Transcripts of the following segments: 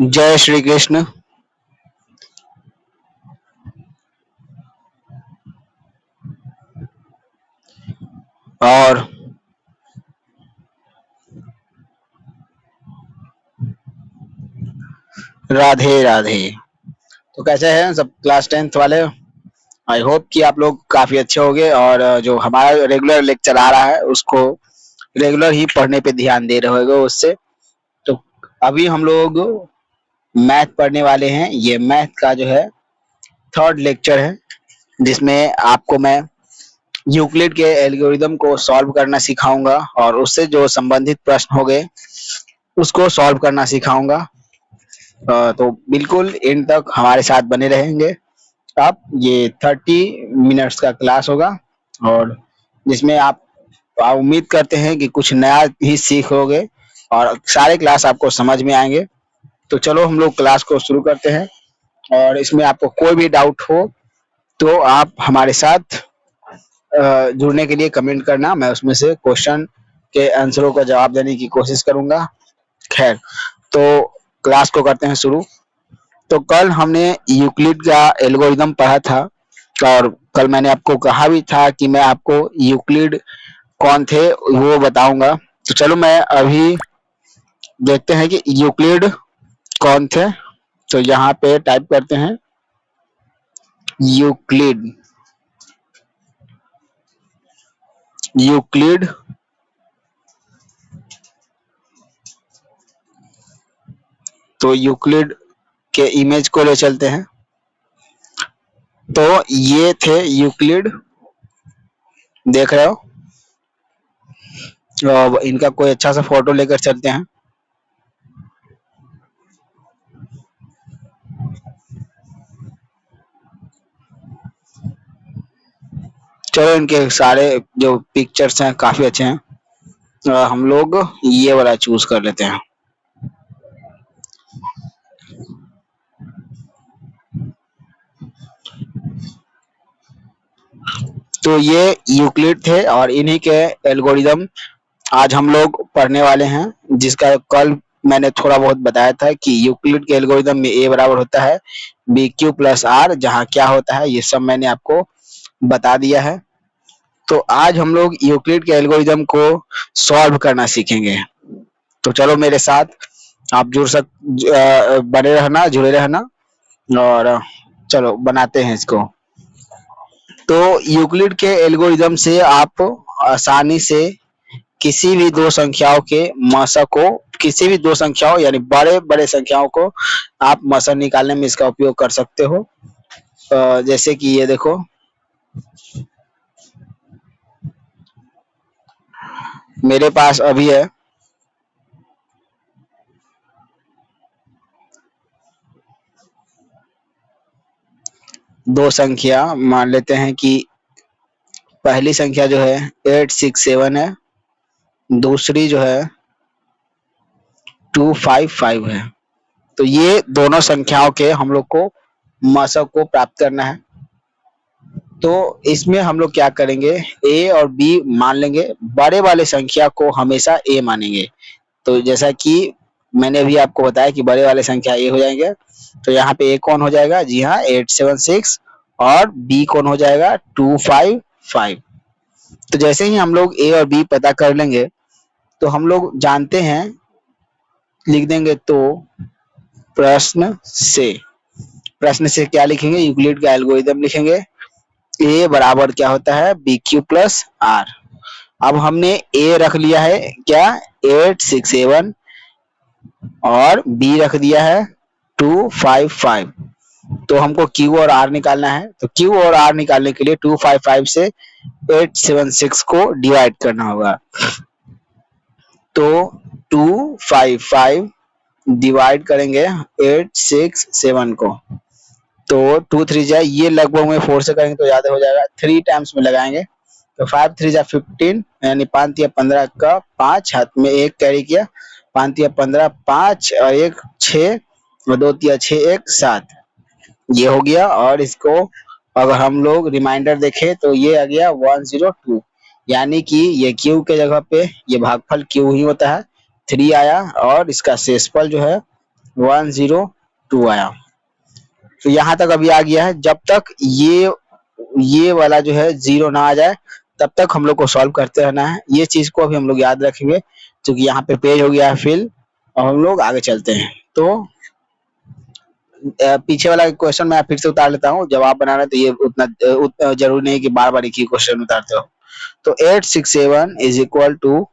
जय श्री कृष्ण। और राधे राधे। तो कैसे हैं सब क्लास 10th वाले? आई होप कि आप लोग काफी अच्छे होंगे और जो हमारा रेगुलर लेक्चर आ रहा है उसको रेगुलर ही पढ़ने पे ध्यान दे रहे होंगे उससे। तो अभी हम लोग मैथ पढ़ने वाले हैं। ये मैथ का जो है थर्ड लेक्चर है, जिसमें आपको मैं यूक्लिड के एल्गोरिदम को सॉल्व करना सिखाऊंगा और उससे जो संबंधित प्रश्न हो गए उसको सॉल्व करना सिखाऊंगा। तो बिल्कुल एंड तक हमारे साथ बने रहेंगे आप। ये 30 मिनट्स का क्लास होगा और जिसमें आप उम्मीद करते हैं कि कुछ नया ही सीखोगे और सारे क्लास आपको समझ में आएंगे। तो चलो हम लोग क्लास को शुरू करते हैं और इसमें आपको कोई भी डाउट हो तो आप हमारे साथ जुड़ने के लिए कमेंट करना। मैं उसमें से क्वेश्चन के आंसरों का जवाब देने की कोशिश करूंगा। खैर, तो क्लास को करते हैं शुरू। तो कल हमने यूक्लिड का एल्गोरिदम पढ़ा था और कल मैंने आपको कहा भी था कि मैं आपको यूक्लिड कौन थे वो बताऊंगा। तो चलो मैं अभी देखते हैं कि यूक्लिड कौन थे। तो यहाँ पे टाइप करते हैं यूक्लिड। यूक्लिड तो यूक्लिड के इमेज को ले चलते हैं। तो ये थे यूक्लिड, देख रहे हो। तो इनका कोई अच्छा सा फोटो लेकर चलते हैं। चलो, इनके सारे जो पिक्चर्स हैं काफी अच्छे हैं। हम लोग ये वाला चूज कर लेते हैं। तो ये यूक्लिड थे और इन्हीं के एल्गोरिदम आज हम लोग पढ़ने वाले हैं, जिसका कल मैंने थोड़ा बहुत बताया था कि यूक्लिड के एल्गोरिदम में ए बराबर होता है बी क्यू प्लस आर, जहाँ क्या होता है ये सब मैंने आपको बता दिया है। तो आज हम लोग यूक्लिड के एल्गोरिदम को सॉल्व करना सीखेंगे। तो चलो मेरे साथ आप बने रहना, जुड़े रहना और चलो बनाते हैं इसको। तो यूक्लिड के एल्गोरिदम से आप आसानी से किसी भी दो संख्याओं के मसा को, किसी भी दो संख्याओं यानी बड़े बड़े संख्याओं को आप मसा निकालने में इसका उपयोग कर सकते हो। जैसे कि ये देखो, मेरे पास अभी है दो संख्या। मान लेते हैं कि पहली संख्या जो है 867 है, दूसरी जो है 255 है। तो ये दोनों संख्याओं के हम लोग को मसा को प्राप्त करना है। तो इसमें हम लोग क्या करेंगे, ए और बी मान लेंगे, बड़े वाले संख्या को हमेशा ए मानेंगे। तो जैसा कि मैंने अभी आपको बताया कि बड़े वाले संख्या ए हो जाएंगे। तो यहाँ पे ए कौन हो जाएगा, जी हाँ 876, और बी कौन हो जाएगा 255। तो जैसे ही हम लोग ए और बी पता कर लेंगे तो हम लोग जानते हैं, लिख देंगे। तो प्रश्न से प्रश्न से क्या लिखेंगे, यूक्लिड का एल्गोरिदम लिखेंगे। ए बराबर क्या होता है, बी क्यू प्लस आर। अब हमने ए रख लिया है क्या, 867, और बी रख दिया है 255। तो हमको क्यू और आर निकालना है। तो क्यू और आर निकालने के लिए 255 से 876 को डिवाइड करना होगा। तो 255 डिवाइड करेंगे 867 को, तो 2 3 जाए, ये लगभग में 4 से करेंगे तो ज्यादा हो जाएगा, 3 टाइम्स में लगाएंगे। तो 5 3 जा 15, यानी 5 या 15 का 5, हाथ में एक कैरी किया, 5 या 15, 5 और 1 6, और 2 या 6 1 7, ये हो गया। और इसको अगर हम लोग रिमाइंडर देखें तो ये आ गया 102, यानी कि ये क्यू के जगह पे ये भागफल क्यू ही होता है, 3 आया और इसका शेषफल जो है 102 आया। तो यहाँ तक अभी आ गया है। जब तक ये वाला जो है जीरो ना आ जाए तब तक हम लोग को सॉल्व करते रहना है। ये चीज को अभी हम लोग याद रखेंगे क्योंकि यहाँ पे पेज हो गया है फिल और हम लोग आगे चलते हैं। तो पीछे वाला क्वेश्चन मैं फिर से उतार लेता हूँ। जब आप बना रहे तो ये उतना जरूरी नहीं है कि बार बार एक ही क्वेश्चन उतारते हो। तो 867 is equal to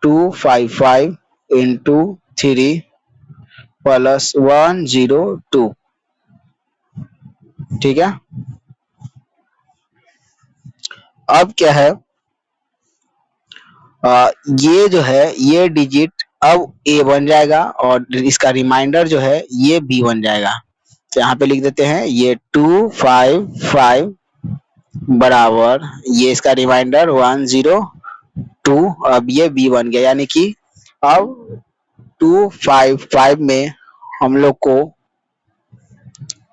255 into 3 plus 102। ठीक है। अब क्या है, ये जो है ये डिजिट अब ए बन जाएगा और इसका रिमाइंडर जो है ये बी बन जाएगा। तो यहाँ पे लिख देते हैं ये 255 बराबर ये इसका रिमाइंडर 102। अब ये बी बन गया, यानी कि अब 255 में हम लोग को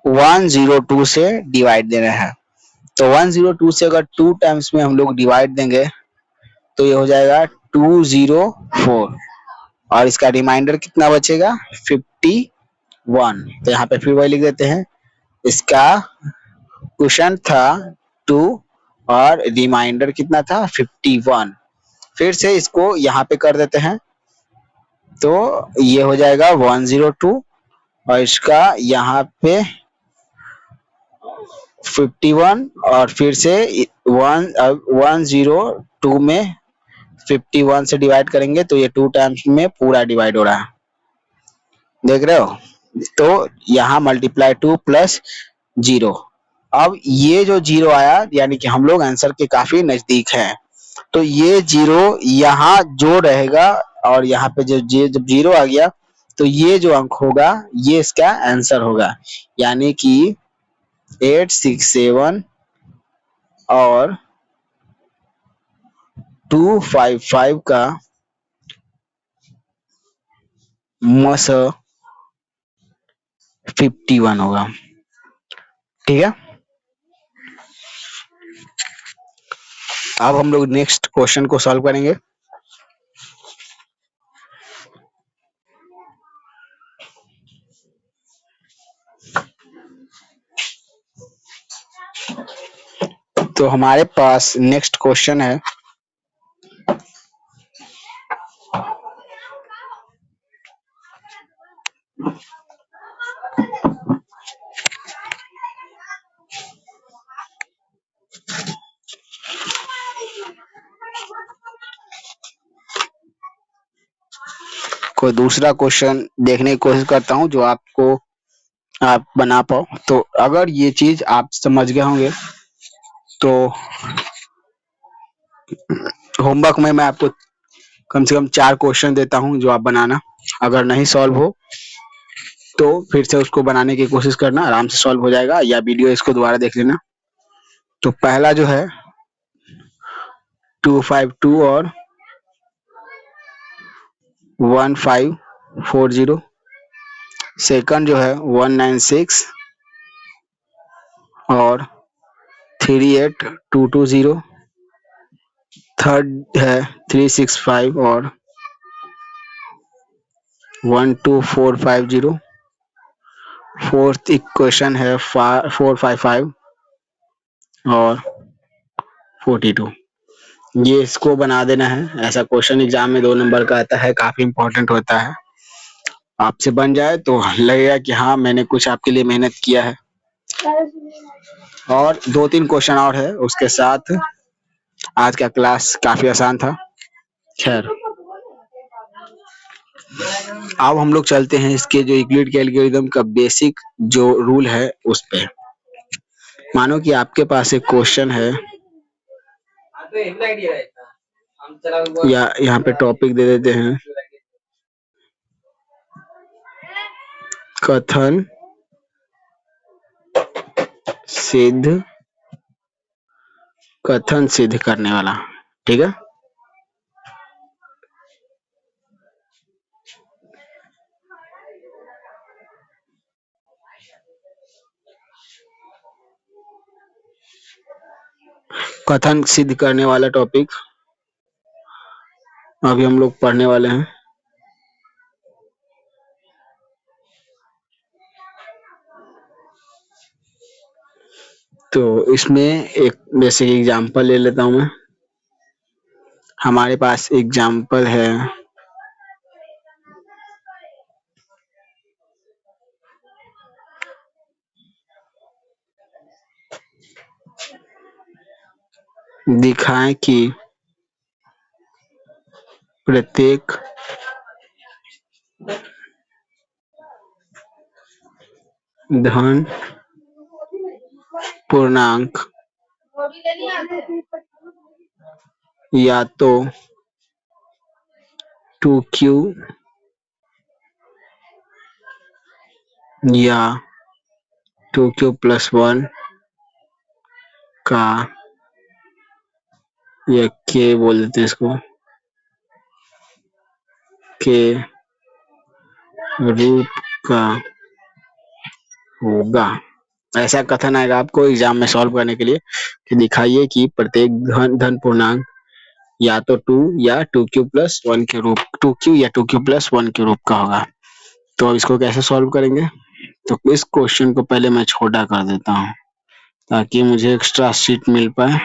102 से डिवाइड देना है। तो 102 से अगर 2 टाइम्स में हम लोग डिवाइड देंगे तो ये हो जाएगा 204 और इसका रिमाइंडर कितना बचेगा 51। तो यहाँ पे फिर वही लिख देते हैं, इसका क्वेश्चन था 2 और रिमाइंडर कितना था 51। फिर से इसको यहाँ पे कर देते हैं तो ये हो जाएगा 102 और इसका यहाँ पे 51 और फिर से 102 में 51 से डिवाइड करेंगे तो ये 2 टाइम्स में पूरा डिवाइड हो रहा है, देख रहे हो। तो यहाँ मल्टीप्लाई 2 प्लस 0। अब ये जो 0 आया यानी कि हम लोग आंसर के काफी नजदीक हैं। तो ये 0 यहाँ जो रहेगा और यहाँ पे जब 0 आ गया तो ये जो अंक होगा ये इसका आंसर होगा, यानी कि 867 और 255 का मस 51 होगा। ठीक है। अब हम लोग नेक्स्ट क्वेश्चन को सॉल्व करेंगे। तो हमारे पास नेक्स्ट क्वेश्चन है कोई दूसरा क्वेश्चन देखने की कोशिश करता हूँ जो आपको आप बना पाओ। तो अगर ये चीज आप समझ गए होंगे तो होमवर्क में मैं आपको कम से कम 4 क्वेश्चन देता हूँ जो आप बनाना। अगर नहीं सॉल्व हो तो फिर से उसको बनाने की कोशिश करना, आराम से सॉल्व हो जाएगा, या वीडियो इसको दोबारा देख लेना। तो पहला जो है 252 और 1540। सेकंड जो है 196 और 38220। थर्ड है 365 और 12450। फोर्थ इक्वेशन है 455 और 42। ये इसको बना देना है। ऐसा क्वेश्चन एग्जाम में 2 नंबर का आता है, काफी इंपॉर्टेंट होता है। आपसे बन जाए तो लगेगा कि हाँ मैंने कुछ आपके लिए मेहनत किया है। और 2-3 क्वेश्चन और है उसके साथ आज का क्लास काफी आसान था। खैर अब हम लोग चलते हैं इसके जो यूक्लिड के एल्गोरिथम का बेसिक जो रूल है उस पे। मानो कि आपके पास एक क्वेश्चन है या यहाँ पे टॉपिक दे देते हैं कथन सिद्ध करने वाला। ठीक है। कथन सिद्ध करने वाला टॉपिक अभी हम लोग पढ़ने वाले हैं। तो इसमें एक बेसिक एग्जांपल ले लेता हूँ मैं। हमारे पास एग्जांपल है दिखाएं कि प्रत्येक धन पूर्णांक या तो 2q या 2q+1 का, या k बोल देते हैं इसको, के रूप का होगा। ऐसा कथन आएगा आपको एग्जाम में सॉल्व करने के लिए कि दिखाइए कि प्रत्येक धन पूर्णांक या तो 2 या 2q+1 के रूप 2q या 2q+1 के रूप का होगा। तो अब इसको कैसे सॉल्व करेंगे? तो इस क्वेश्चन को पहले मैं छोटा कर देता हूँ ताकि मुझे एक्स्ट्रा शीट मिल पाए।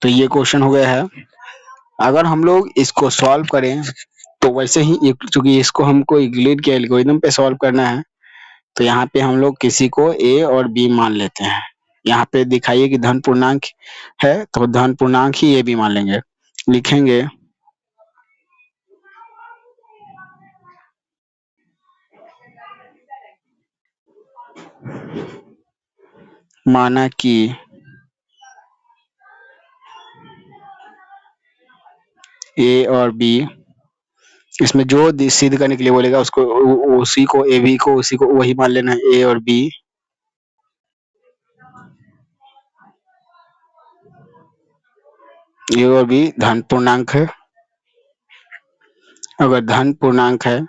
तो ये क्वेश्चन हो गया है। अगर हम लोग इसको सॉल्व करें तो वैसे ही चूंकि इसको हमको यूक्लिड के एल्गोरिथम पे सॉल्व करना है, तो यहाँ पे हम लोग किसी को a और b मान लेते हैं। यहाँ पे दिखाइए कि धन पूर्णांक है तो धन पूर्णांक ही a b मान लेंगे। लिखेंगे माना कि a और b, इसमें जो सिद्ध करने के लिए बोलेगा उसको उसी को a b को उसी को वही मान लेना है। a और b धन पूर्णांक है। अगर धन पूर्णांक है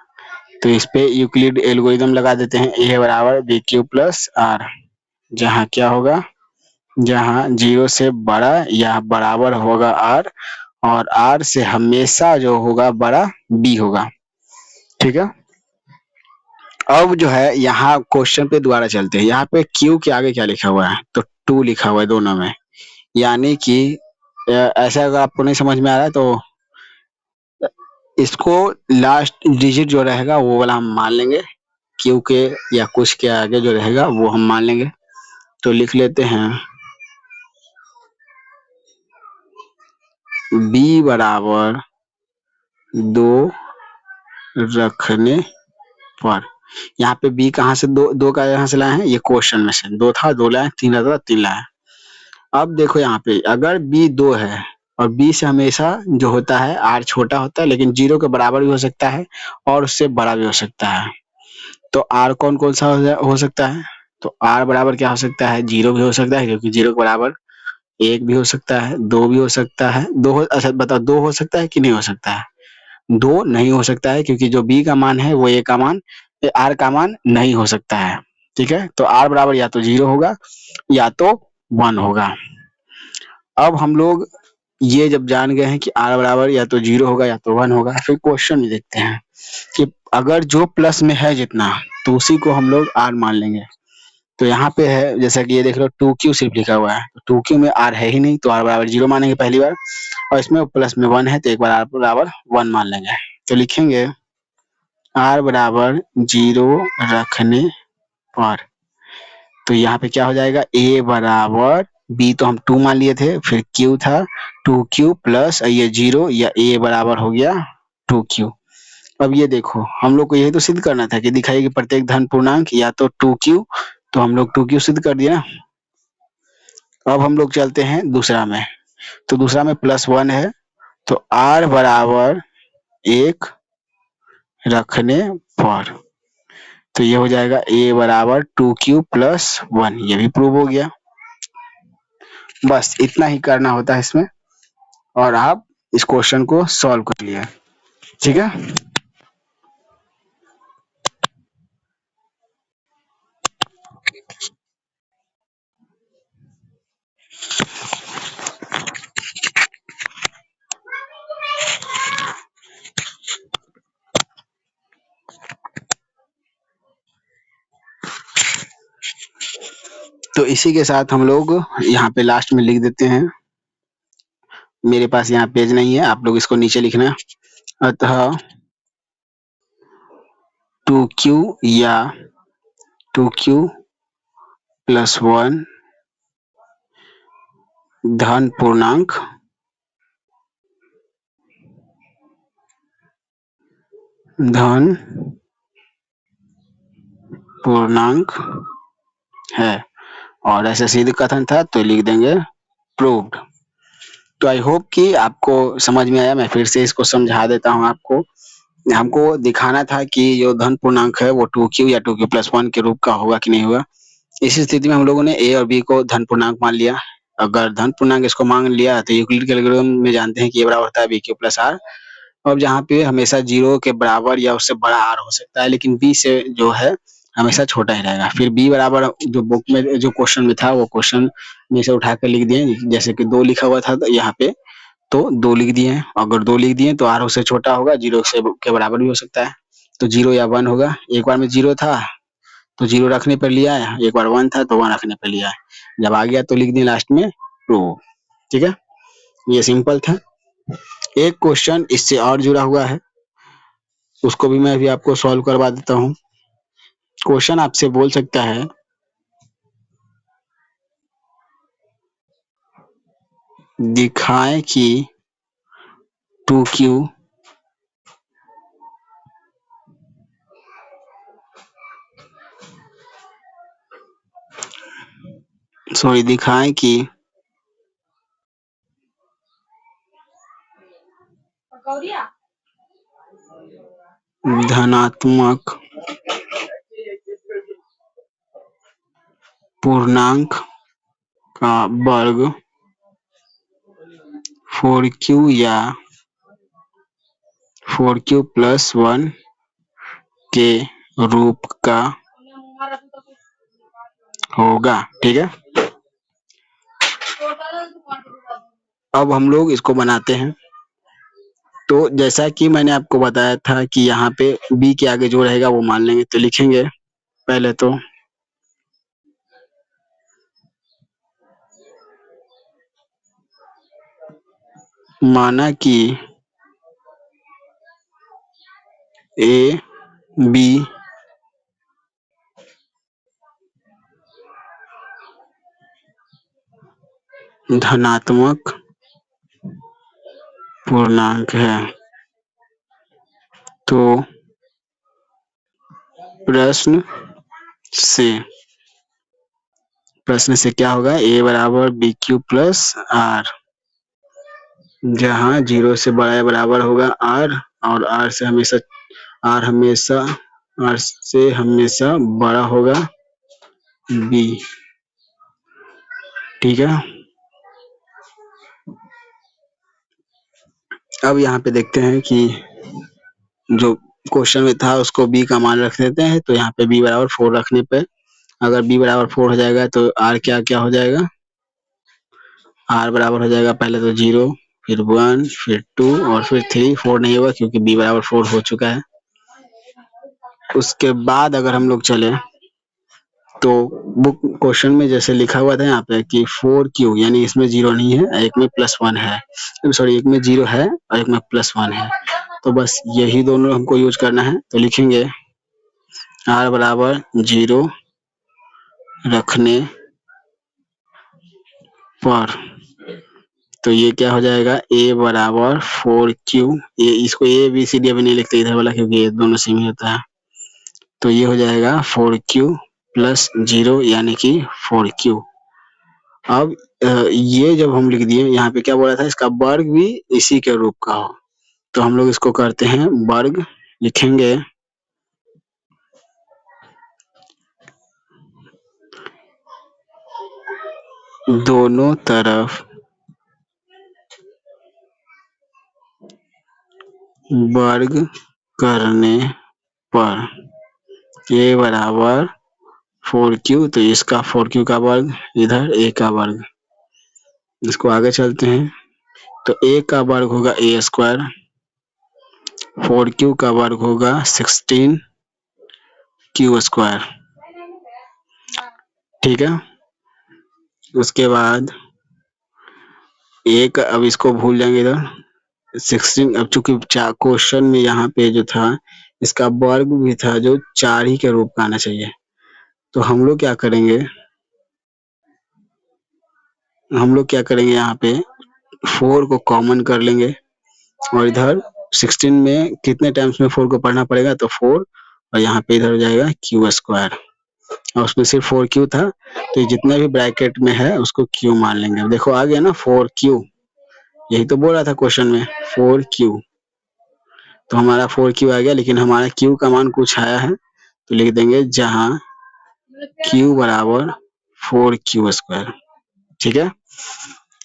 तो इस पे यूक्लिड एल्गोरिथम लगा देते हैं, a बराबर bq+r, जहाँ क्या होगा, जहाँ 0 से बड़ा या बराबर होगा r और r से हमेशा जो होगा बड़ा b होगा। ठीक है। अब जो है यहाँ क्वेश्चन पे दोबारा चलते हैं। यहाँ पे q के आगे क्या लिखा हुआ है? तो 2 लिखा हुआ है दोनों में, यानी कि ऐसा अगर आपको नहीं समझ में आ रहा है तो इसको लास्ट डिजिट जो रहेगा वो वाला हम मान लेंगे, क्यू के या कुछ के आगे जो रहेगा वो हम मान लेंगे। तो लिख लेते हैं b बराबर 2 रखने पर। यहाँ पे b कहाँ से दो का यहाँ से लाए हैं? ये क्वेश्चन में से 2 था, 2 लाए, 3 था, 3 लाए। अब देखो यहाँ पे अगर b 2 है और b से हमेशा जो होता है r छोटा होता है, लेकिन 0 के बराबर भी हो सकता है और उससे बड़ा भी हो सकता है। तो r कौन कौन सा हो सकता है? तो r बराबर क्या हो सकता है? 0 भी हो सकता है, क्योंकि 0 के बराबर 1 भी हो सकता है, 2 भी हो सकता है। अच्छा बताओ, 2 हो सकता है कि नहीं हो सकता है? 2 नहीं हो सकता है, क्योंकि जो b का मान है वो a का मान r का मान नहीं हो सकता है। ठीक है। तो r बराबर या तो 0 होगा या तो 1 होगा। अब हम लोग ये जब जान गए हैं कि r बराबर या तो 0 होगा या तो 1 होगा, फिर क्वेश्चन में देखते हैं कि अगर जो प्लस में है जितना तो उसी को हम लोग r मान लेंगे। तो यहाँ पे है जैसा कि ये देख लो 2q सिर्फ लिखा हुआ है, 2q में r है ही नहीं, तो r बराबर 0 मानेंगे पहली बार, और इसमें प्लस में 1 है तो एक बार r बराबर 1 मान लेंगे। तो लिखेंगे r बराबर 0 रखने पर। तो यहाँ पे क्या हो जाएगा, a बराबर b तो हम 2 मान लिए थे, फिर q था 2q प्लस ये 0 या a बराबर हो गया 2q। अब ये देखो हम लोग को यही तो सिद्ध करना था कि दिखाइए कि प्रत्येक धन पूर्णांक या तो 2q, तो हम लोग 2q सिद्ध कर दिया ना। अब हम लोग चलते हैं दूसरा में। तो दूसरा में +1 है, तो r बराबर 1 रखने पर। तो ये हो जाएगा a बराबर 2q+1, ये भी प्रूव हो गया। बस इतना ही करना होता है इसमें और आप इस क्वेश्चन को सॉल्व कर लिया। ठीक है। तो इसी के साथ हम लोग यहाँ पे लास्ट में लिख देते हैं। मेरे पास यहाँ पेज नहीं है, आप लोग इसको नीचे लिखना। अतः 2q या 2q प्लस 1 धन पूर्णांक है और ऐसे सिद्ध कथन था तो लिख देंगे प्रूव्ड। तो आई होप कि आपको समझ में आया। मैं फिर से इसको समझा देता हूँ आपको। हमको दिखाना था कि जो धन पूर्णांक है वो 2q या 2q प्लस 1 के रूप का होगा कि नहीं होगा। इस स्थिति में हम लोगों ने a और b को धन पूर्णांक मान लिया। अगर धन पूर्णांक इसको मान लिया तो यूक्लिड के एल्गोरिथम में जानते हैं कि ये बराबर होता है bq प्लस r। अब जहाँ पे हमेशा 0 के बराबर या उससे बड़ा r हो सकता है, लेकिन b से जो है हमेशा छोटा ही रहेगा। फिर b बराबर जो बुक में जो क्वेश्चन में था वो क्वेश्चन में से उठा कर लिख दिए। जैसे कि 2 लिखा हुआ था तो यहाँ पे तो 2 लिख दिए हैं। अगर 2 लिख दिए तो r उससे छोटा होगा, 0 से के बराबर भी हो सकता है। तो 0 या 1 होगा। एक बार में 0 था तो 0 रखने पर लिया है, एक बार 1 था तो 1 रखने पर लिया है। जब आ गया तो लिख दिए लास्ट में ट्रू। ठीक है, ये सिंपल था। एक क्वेश्चन इससे और जुड़ा हुआ है, उसको भी मैं अभी आपको सॉल्व करवा देता हूँ। क्वेश्चन आपसे बोल सकता है दिखाएं कि 2q दिखाएं कि धनात्मक पूर्णांक का वर्ग 4q या 4q प्लस 1 के रूप का होगा। ठीक है, अब हम लोग इसको बनाते हैं। तो जैसा कि मैंने आपको बताया था कि यहाँ पे b के आगे जो रहेगा वो मान लेंगे। तो लिखेंगे पहले तो माना कि a b धनात्मक पूर्णांक है, तो प्रश्न से क्या होगा, a बराबर बी क्यू प्लस आर, जहाँ 0 से बड़ा या बराबर होगा r और r से हमेशा बड़ा होगा b। ठीक है, अब यहाँ पे देखते हैं कि जो क्वेश्चन में था उसको b का मान रख देते हैं। तो यहाँ पे b बराबर 4 रखने पे अगर b बराबर 4 हो जाएगा तो r क्या हो जाएगा, r बराबर हो जाएगा पहले तो 0, फिर 1, फिर 2 और फिर 3। 4 नहीं होगा क्योंकि b बराबर 4 हो चुका है। उसके बाद अगर हम लोग चले तो बुक क्वेश्चन में जैसे लिखा हुआ था यहाँ पे कि 4q, यानी इसमें 0 नहीं है, एक में प्लस 1 है, सॉरी एक में 0 है और एक में प्लस 1 है। तो बस यही दोनों हमको यूज करना है। तो लिखेंगे r बराबर 0 रखने पर तो ये क्या हो जाएगा, a बराबर 4q, ये इसको a b c d अभी नहीं लिखते इधर वाला क्योंकि ये दोनों सेम ही होता है। तो ये हो जाएगा 4q प्लस 0 यानी कि 4q। अब ये जब हम लिख दिए, यहाँ पे क्या बोला था, इसका वर्ग भी इसी के रूप का हो। तो हम लोग इसको करते हैं वर्ग, लिखेंगे दोनों तरफ वर्ग करने पर a बराबर 4q, तो इसका 4q का वर्ग इधर a का वर्ग। इसको आगे चलते हैं तो a का वर्ग होगा a स्क्वायर, 4q का वर्ग होगा 16q स्क्वायर। ठीक है, उसके बाद एक, अब इसको भूल जाएंगे इधर 16। अब चूंकि क्वेश्चन में यहाँ पे जो था इसका वर्ग भी था जो 4 ही के रूप का आना चाहिए, तो हम लोग क्या करेंगे, यहाँ पे 4 को कॉमन कर लेंगे और इधर 16 में कितने टाइम्स में 4 को पढ़ना पड़ेगा, तो 4, और यहाँ पे इधर हो जाएगा क्यू स्क्वायर, और उसमें सिर्फ 4 क्यू था, तो ये जितना भी ब्रैकेट में है उसको क्यू मान लेंगे। अब देखो आ गया ना 4 क्यू, यही तो बोल रहा था क्वेश्चन में 4 क्यू, तो हमारा 4 क्यू आ गया, लेकिन हमारा क्यू का मान कुछ आया है, तो लिख देंगे जहां क्यू बराबर 4 क्यू स्क्वायर। ठीक है,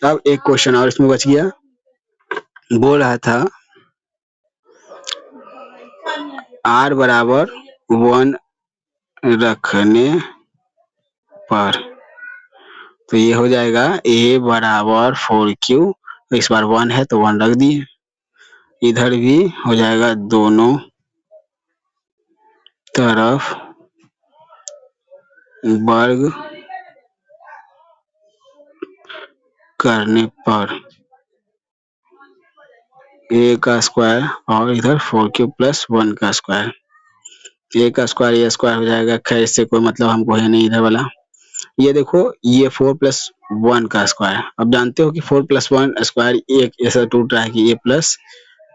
अब एक क्वेश्चन और इसमें बच गया, बोल रहा था r बराबर 1 रखने पर, तो ये हो जाएगा a बराबर 4 क्यू, इस बार 1 है तो 1 रख दिए, इधर भी हो जाएगा दोनों तरफ वर्ग करने पर a का स्क्वायर और इधर 4 क्यू प्लस 1 का स्क्वायर, a का स्क्वायर a स्क्वायर हो जाएगा, खैर इससे कोई मतलब हमको है नहीं इधर वाला। ये देखो ये 4 प्लस 1 का स्क्वायर, अब जानते हो कि 4 प्लस 1 स्क्वायर एक ऐसा टूट रहा है कि a प्लस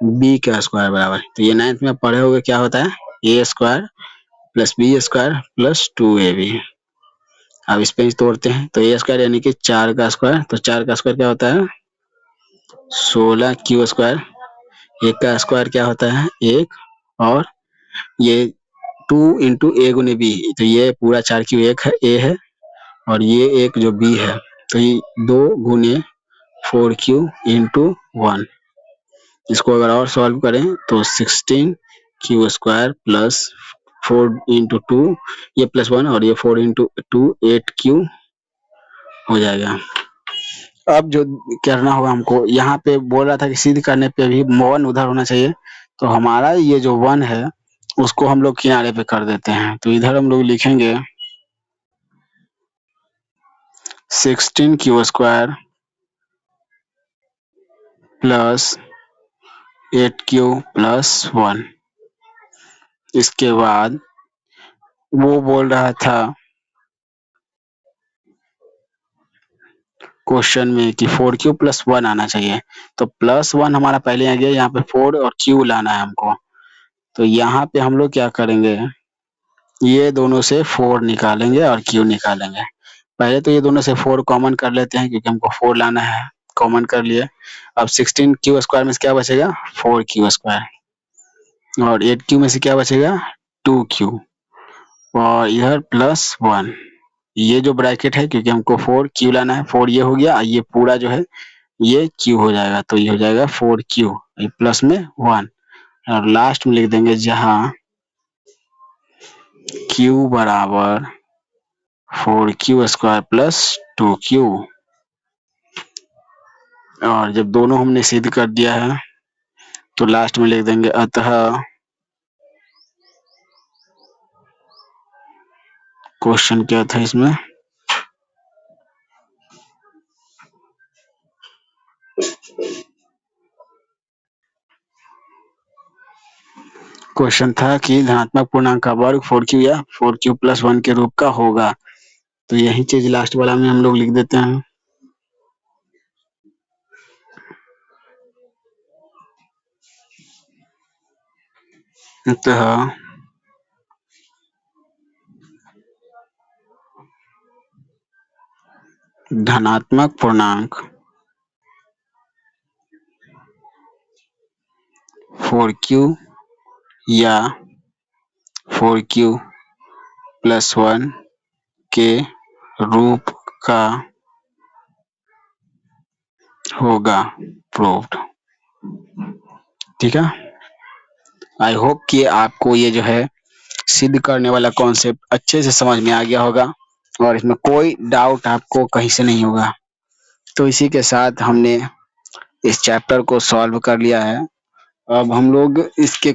बी का स्क्वायर बराबर, तो ये 9th में पढ़े होगे क्या होता है, a square plus B square plus 2ab। अब इस पे तोड़ते हैं, तो a स्क्वायर यानी कि 4 का स्क्वायर, तो 4 का स्क्वायर क्या होता है 16 क्यू स्क्वायर, एक का स्क्वायर क्या होता है 1, और ये 2 इंटू ए गुने बी, तो ये पूरा 4 क्यू एक है a है, और ये एक जो b है, तो ये 2 गुने 4 क्यू इंटू 1, इसको अगर और सॉल्व करें तो 16 क्यू स्क्वायर प्लस 4 इंटू 2, ये प्लस 1 और ये 4 इंटू 2 8 क्यू हो जाएगा। अब जो करना होगा हमको, यहाँ पे बोल रहा था कि सिद्ध करने पे भी 1 उधर होना चाहिए, तो हमारा ये जो 1 है उसको हम लोग किनारे पे कर देते हैं, तो इधर हम लोग लिखेंगे 16 Q square plus 8 Q plus 1। इसके बाद वो बोल रहा था क्वेश्चन में कि 4 क्यू प्लस 1 आना चाहिए, तो प्लस 1 हमारा पहले आ गया, यहाँ पे 4 और क्यू लाना है हमको, तो यहाँ पे हम लोग क्या करेंगे, ये दोनों से 4 निकालेंगे और क्यू निकालेंगे। पहले तो ये दोनों से 4 कॉमन कर लेते हैं क्योंकि हमको 4 लाना है, कॉमन कर लिए। अब 16 क्यू स्क्वायर में से क्या बचेगा 4 क्यू स्क्वायर, और 8 क्यू में से क्या बचेगा 2 क्यू, और इधर प्लस 1, ये जो ब्रैकेट है क्योंकि हमको 4 क्यू लाना है, 4 ये हो गया, ये पूरा जो है ये क्यू हो जाएगा, तो ये हो जाएगा 4 क्यू प्लस में 1, और लास्ट में लिख देंगे जहां क्यू बराबर 4 क्यू स्क्वायर प्लस 2 क्यू, और जब दोनों हमने सिद्ध कर दिया है तो लास्ट में लिख देंगे अतः क्वेश्चन क्या था इसमें, क्वेश्चन था कि धनात्मक पूर्णांक का वर्ग 4 क्यू या 4 क्यू प्लस 1 के रूप का होगा, तो यही चीज लास्ट वाला में हम लोग लिख देते हैं। अतः धनात्मक पूर्णांक 4 क्यू या 4 क्यू प्लस 1 के रूप का होगा प्रूव्ड। ठीक है, आई होप कि आपको ये जो है सिद्ध करने वाला कॉन्सेप्ट अच्छे से समझ में आ गया होगा और इसमें कोई डाउट आपको कहीं से नहीं होगा। तो इसी के साथ हमने इस चैप्टर को सॉल्व कर लिया है। अब हम लोग इसके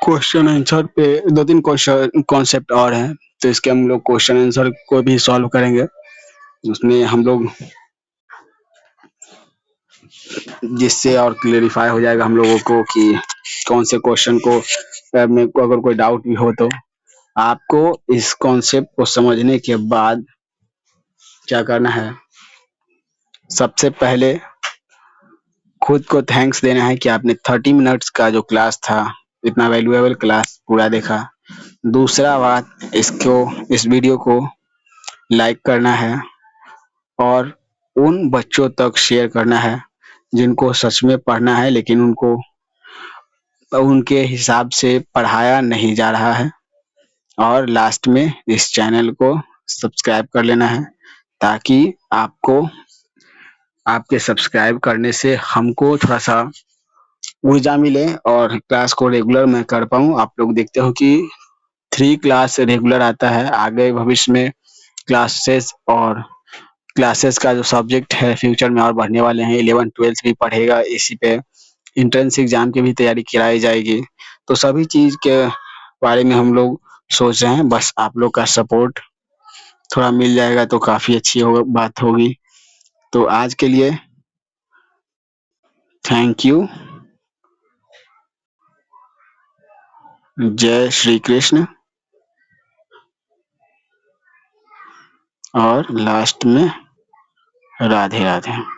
क्वेश्चन आंसर पे 2-3 क्वेश्चन कॉन्सेप्ट और हैं, तो इसके हम लोग क्वेश्चन आंसर को भी सॉल्व करेंगे। उसमें हम लोग जिससे और क्लेरिफाई हो जाएगा हम लोगों को कि कौन से क्वेश्चन को में को अगर कोई डाउट भी हो तो आपको इस कॉन्सेप्ट को समझने के बाद क्या करना है, सबसे पहले खुद को थैंक्स देना है कि आपने 30 मिनट्स का जो क्लास था, इतना वैल्यूएबल क्लास पूरा देखा। दूसरा बात, इस वीडियो को लाइक करना है और उन बच्चों तक शेयर करना है जिनको सच में पढ़ना है लेकिन उनको उनके हिसाब से पढ़ाया नहीं जा रहा है। और लास्ट में इस चैनल को सब्सक्राइब कर लेना है ताकि आपको आपके सब्सक्राइब करने से हमको थोड़ा सा ऊर्जा मिले और क्लास को रेगुलर मैं कर पाऊँ। आप लोग देखते हो कि 3 क्लास रेगुलर आता है। आगे भविष्य में क्लासेस का जो सब्जेक्ट है फ्यूचर में और बढ़ने वाले हैं। 11-12 भी पढ़ेगा, इसी पे एंट्रेंस एग्जाम की भी तैयारी कराई जाएगी। तो सभी चीज़ के बारे में हम लोग सोच रहे हैं, बस आप लोग का सपोर्ट थोड़ा मिल जाएगा तो काफ़ी अच्छी बात होगी। तो आज के लिए थैंक यू। जय श्री कृष्ण। और लास्ट में राधे राधे।